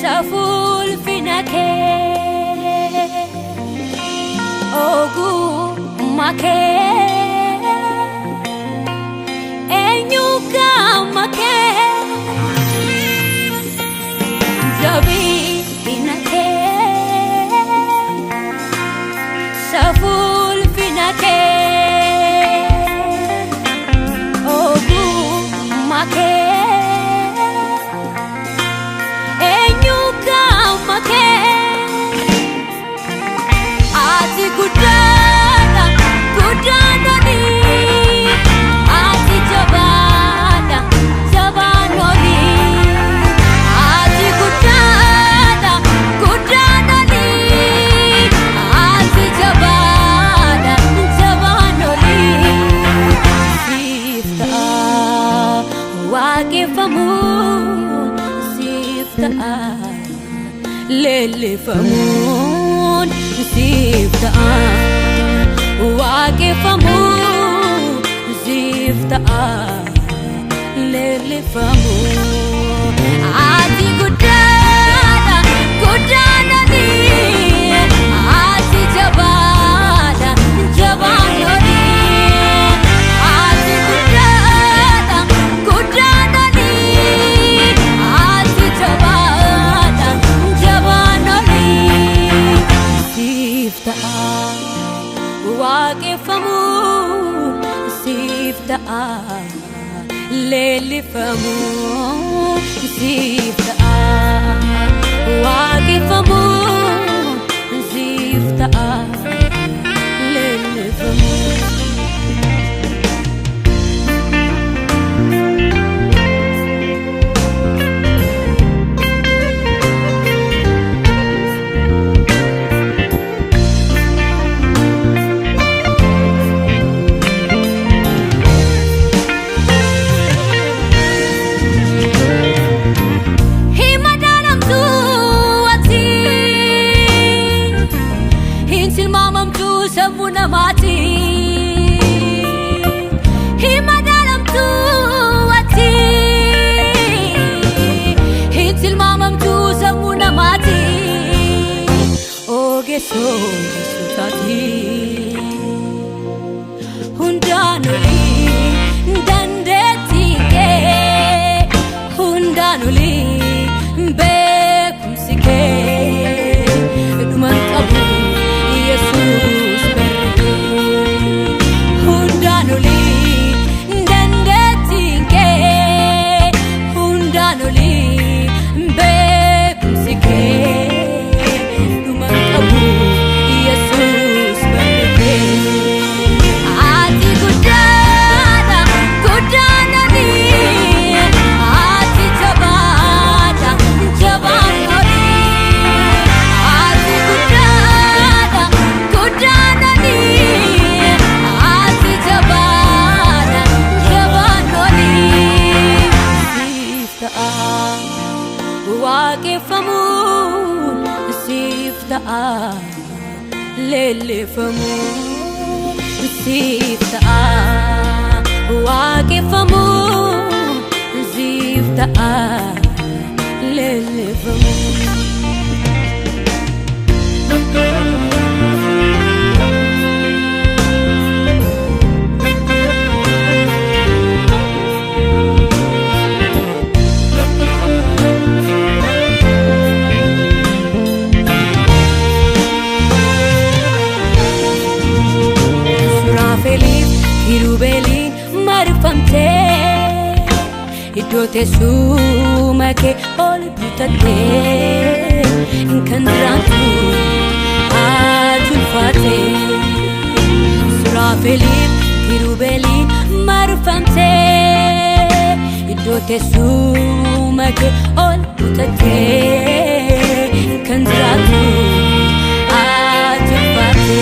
saful finake ogu make enyuka make jabi finake saful finake ogu make Ati guddaha guddaanoli Ati jabana jabanoli Ati guddaha guddaanoli Ati jabana jabanoli Sifta waaqeffamu sifta lelefamun sifta waaqeffamun sifta lelefamun ati guddaadha guddaanoli ati jabaadha jabaanoli ati guddaadha guddaanoli ati jabaadha jabaanoli sifta waaqeffamun sifta lelefamun sifta waaqeffamun sifta lelefamun Mati himadalam tu ati hitil mamam tu samuna mati oge so sutati hundanuli dandeti ke hundanuli bekumsike duman qabu yesus Hundanoli dandetinke Hundanoli bekumsike duman qabu yesus barke ati guddaadha guddaanoli ati jabaadha jabaanoli ati guddaadha guddaanoli waaqeffamun sifta lelefamun sifta waaqeffamun sifta lelefamun Hirubelin marfamte iddoote suumake ol butatte kan diraantu atulfaate Surafelin hirubelin marfamte iddoote suumake ol butatte kan diraantu atulfaate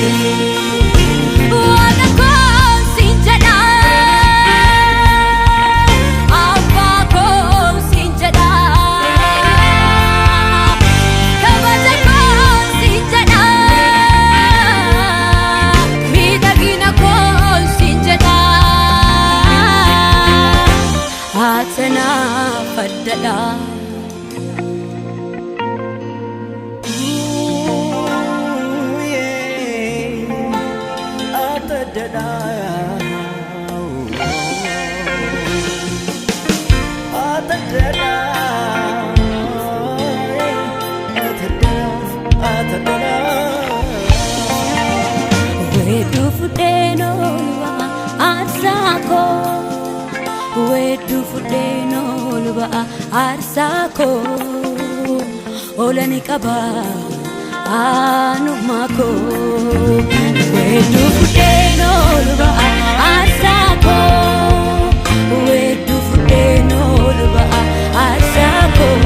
ba'a aarsaa koo olani qaba anuma koo wedduu fudheen ol ba'a aarsaa koo wedduu fudheen ol ba'a aarsaa koo